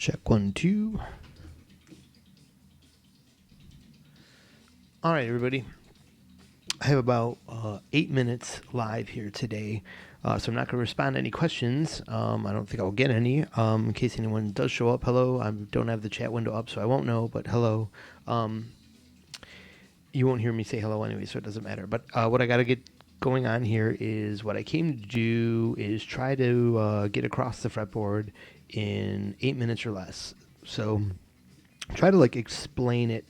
Check 1, 2. All right, everybody. I have about 8 minutes live here today, so I'm not going to respond to any questions. I don't think I'll get any. In case anyone does show up, hello. I don't have the chat window up, so I won't know, but hello. You won't hear me say hello anyway, so it doesn't matter. But what I got to get going on here is what I came to do is try to get across the fretboard in 8 minutes or less. So try to explain it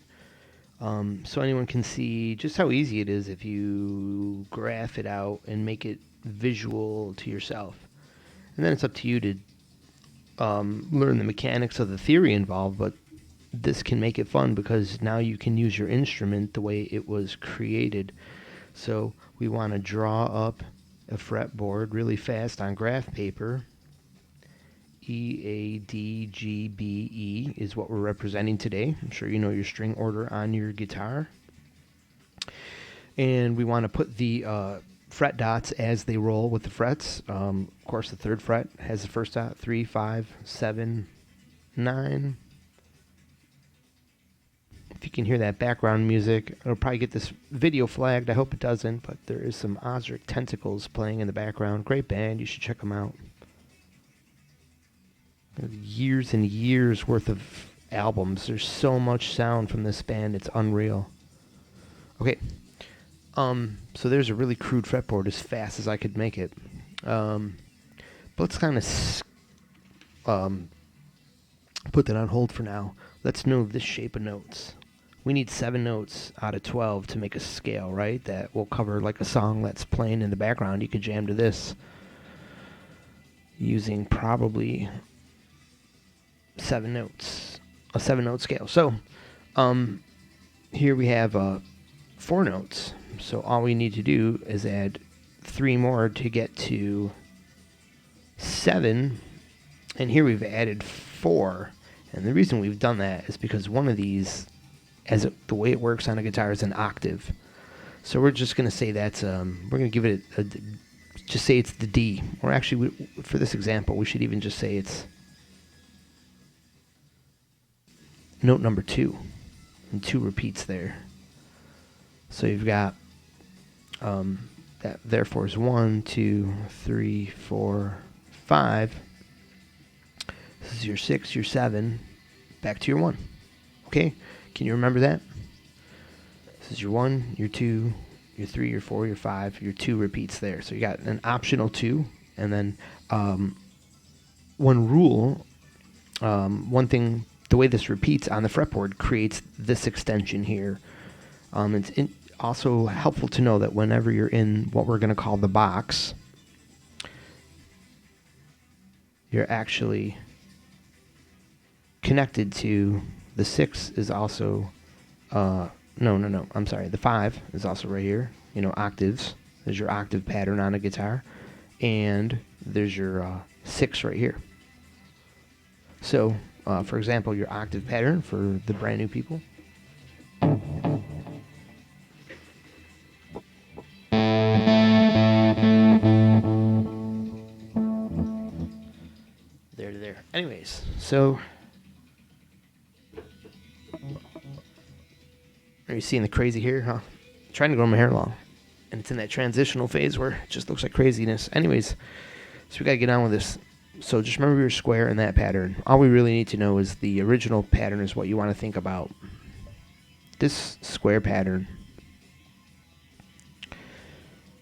so anyone can see just how easy it is if you graph it out and make it visual to yourself. And then it's up to you to learn the mechanics of the theory involved, but this can make it fun because now you can use your instrument the way it was created. So we want to draw up a fretboard really fast on graph paper. E, A, D, G, B, E is what we're representing today. I'm sure you know your string order on your guitar. And we want to put the fret dots as they roll with the frets. Of course, the third fret has the first dot, 3, 5, 7, 9. If you can hear that background music, it'll probably get this video flagged. I hope it doesn't, but there is some Ozric Tentacles playing in the background. Great band. You should check them out. Years and years worth of albums. There's so much sound from this band. It's unreal. Okay. So there's a really crude fretboard as fast as I could make it. But let's kind of put that on hold for now. Let's know this shape of notes. We need 7 notes out of 12 to make a scale, right? That will cover like a song that's playing in the background. You could jam to this using probably 7 notes, a 7-note scale. So here we have 4 notes. So all we need to do is add 3 more to get to 7. And here we've added 4. And the reason we've done that is because one of these, the way it works on a guitar, is an octave. So we're just going to say that's, we're going to give it just say it's the D. Or actually, for this example, we should even just say it's note number 2. And 2 repeats there. So you've got, that therefore is 1, 2, 3, 4, 5. This is your 6, your 7, back to your 1. Okay? Can you remember that? This is your 1, your 2, your 3, your 4, your 5, your 2 repeats there. So you got an optional 2, and then one rule, one thing, the way this repeats on the fretboard creates this extension here. It's also helpful to know that whenever you're in what we're going to call the box, you're actually connected to the 6 is also, I'm sorry, the 5 is also right here, octaves. There's your octave pattern on a guitar, and there's your 6 right here. So, for example, your octave pattern for the brand new people. There. Anyways, so are you seeing the crazy here, huh? I'm trying to grow my hair long, and it's in that transitional phase where it just looks like craziness. Anyways, so we got to get on with this. So just remember your square and that pattern. All we really need to know is the original pattern is what you want to think about. This square pattern.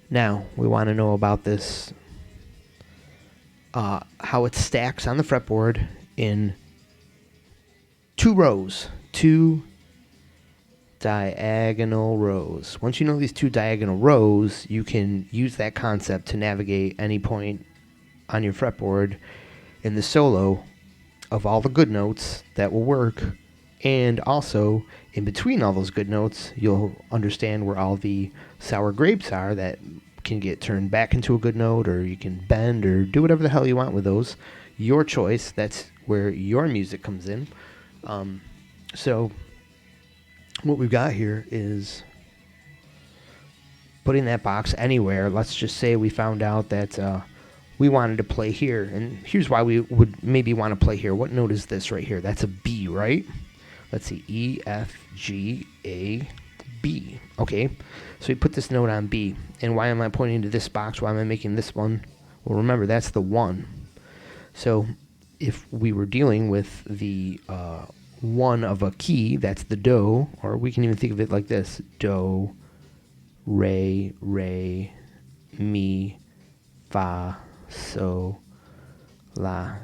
Now, we want to know about this, how it stacks on the fretboard in 2 rows, 2 diagonal rows. Once you know these 2 diagonal rows, you can use that concept to navigate any point on your fretboard in the solo of all the good notes that will work, and also in between all those good notes, you'll understand where all the sour grapes are that can get turned back into a good note, or you can bend or do whatever the hell you want with those. Your choice. That's where your music comes in. So what we've got here is putting that box anywhere. Let's just say we found out that we wanted to play here. And here's why we would maybe want to play here. What note is this right here? That's a B, right? Let's see, E, F, G, A, B. Okay, so we put this note on B. And why am I pointing to this box? Why am I making this one? Well, remember, that's the 1. So if we were dealing with the 1 of a key, that's the do, or we can even think of it like this: do, re, mi, fa, so, la,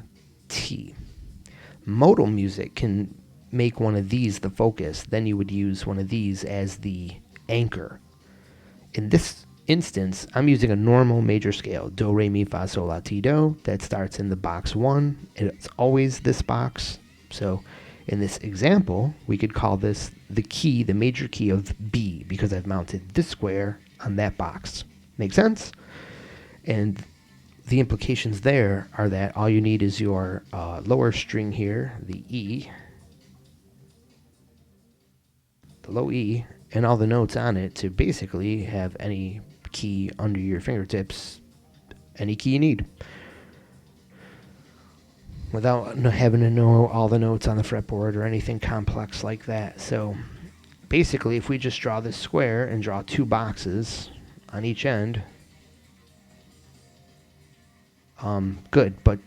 ti. Modal music can make one of these the focus. Then you would use one of these as the anchor. In this instance, I'm using a normal major scale, do, re, mi, fa, sol, la, ti, do, that starts in the box 1. It's always this box. So in this example, we could call this the key, the major key of B, because I've mounted this square on that box. Make sense? And the implications there are that all you need is your lower string here, the E, the low E, and all the notes on it to basically have any key under your fingertips, any key you need, without having to know all the notes on the fretboard or anything complex like that. So basically, if we just draw this square and draw 2 boxes on each end, good, but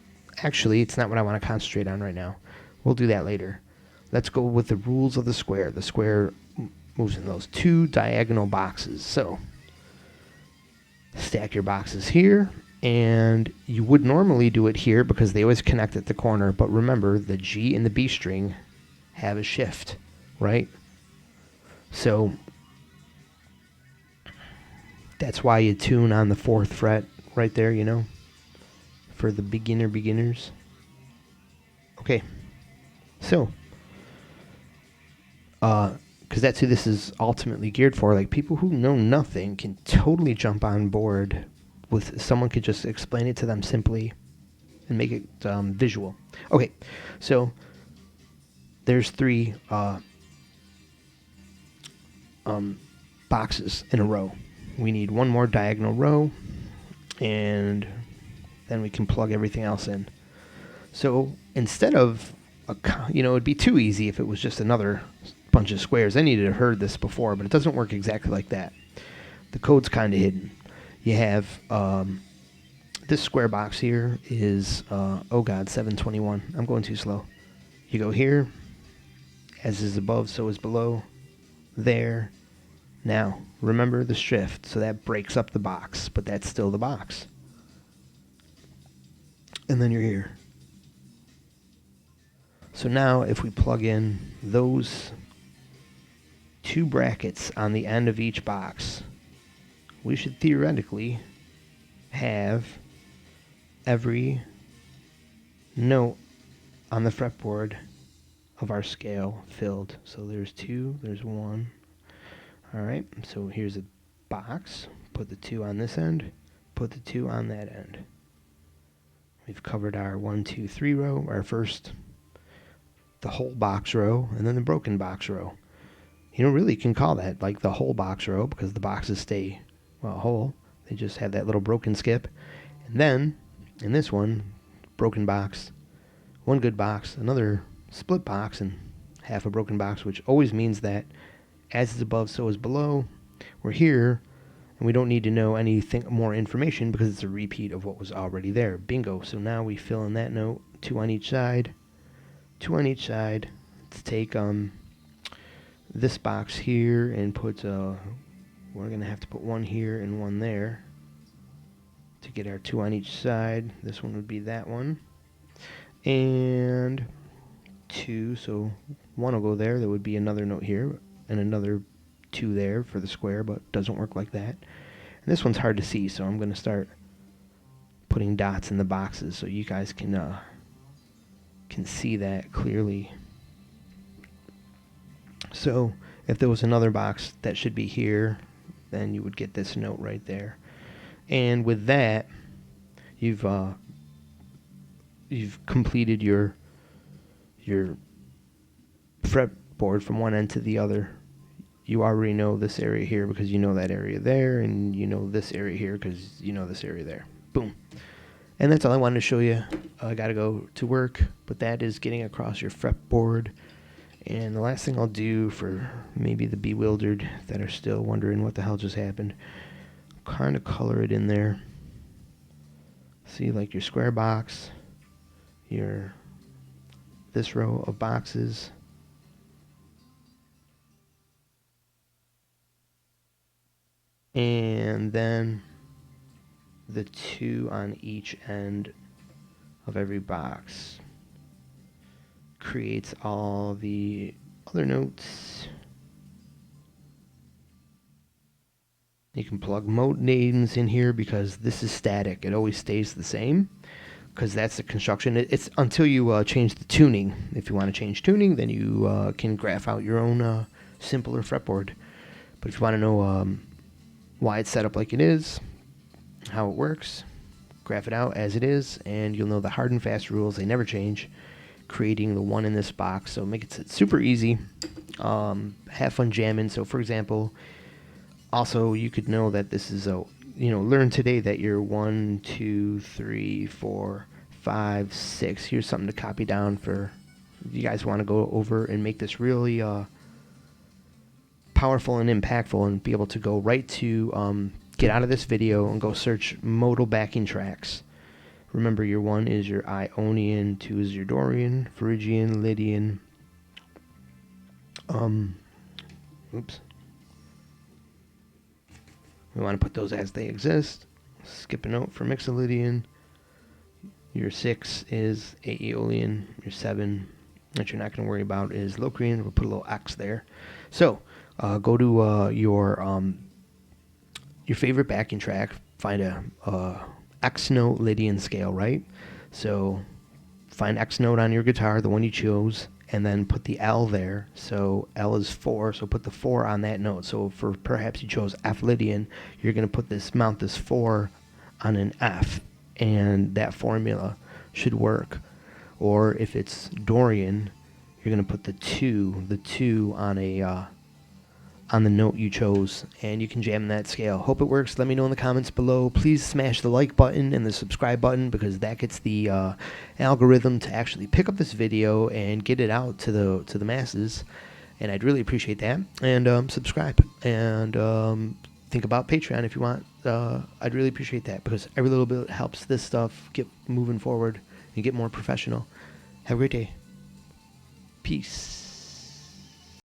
actually it's not what I want to concentrate on right now. We'll do that later. Let's go with the rules of the square. The square moves in those 2 diagonal boxes. So stack your boxes here, and you would normally do it here because they always connect at the corner, but remember, the G and the B string have a shift, right? So that's why you tune on the 4th fret right there, you know, for the beginners. Okay, so because that's who this is ultimately geared for. Like, people who know nothing can totally jump on board with someone could just explain it to them simply and make it visual. Okay, so there's 3 boxes in a row. We need 1 more diagonal row, and then we can plug everything else in. So instead of it'd be too easy if it was just another bunch of squares. I needed to have heard this before, but it doesn't work exactly like that. The code's kind of hidden. You have this square box here is, 721. I'm going too slow. You go here, as is above, so is below, there. Now, remember the shift, so that breaks up the box, but that's still the box. And then you're here. So now if we plug in those 2 brackets on the end of each box, we should theoretically have every note on the fretboard of our scale filled. So there's 2, there's 1. All right, so here's a box. Put the 2 on this end, put the 2 on that end. We've covered our 1, 2, 3 row, our first, the whole box row, and then the broken box row. Really you can call that like the whole box row because the boxes stay, whole. They just have that little broken skip. And then, in this one, broken box, 1 good box, another split box, and half a broken box, which always means that as is above, so is below. We're here, and we don't need to know anything more information because it's a repeat of what was already there. Bingo. So now we fill in that note, 2 on each side, 2 on each side. Let's take this box here and put, we're going to have to put 1 here and 1 there to get our 2 on each side. This one would be that one. And 2, so 1 will go there. There would be another note here and another 2 there for the square, but it doesn't work like that. And this one's hard to see, so I'm going to start putting dots in the boxes so you guys can see that clearly. So if there was another box that should be here, then you would get this note right there. And with that, you've completed your fretboard from one end to the other. You already know this area here because you know that area there, and you know this area here because you know this area there. Boom. And that's all I wanted to show you. I got to go to work, but that is getting across your fretboard. And the last thing I'll do for maybe the bewildered that are still wondering what the hell just happened, kind of color it in there. See, like your square box, this row of boxes, and then the 2 on each end of every box creates all the other notes. You can plug mode names in here because this is static. It always stays the same because that's the construction. It's until you change the tuning. If you want to change tuning, then you can graph out your own simpler fretboard. But if you want to know why it's set up like it is, how it works, graph it out as it is, and you'll know the hard and fast rules. They never change, creating the 1 in this box. So make it super easy. Have fun jamming. So for example, also you could know that this is learn today that you're 1, 2, 3, 4, 5, 6. Here's something to copy down for you guys want to go over and make this really powerful and impactful, and be able to go right to get out of this video and go search modal backing tracks. Remember, your 1 is your Ionian, 2 is your Dorian, Phrygian, Lydian. Oops. We want to put those as they exist. Skip a note for Mixolydian. Your 6 is Aeolian. Your 7, that you're not going to worry about, is Locrian. We'll put a little X there. So go to your favorite backing track. Find a X note Lydian scale, right? So find X note on your guitar, the one you chose, and then put the L there. So L is 4, so put the 4 on that note. So for perhaps you chose F Lydian, you're going to mount this 4 on an F, and that formula should work. Or if it's Dorian, you're going to put the 2 on the note you chose, and you can jam that scale. Hope it works. Let me know in the comments below. Please smash the like button and the subscribe button, because that gets the algorithm to actually pick up this video and get it out to the masses, and I'd really appreciate that. And subscribe, and think about Patreon if you want. I'd really appreciate that, because every little bit helps this stuff get moving forward and get more professional. Have a great day. Peace.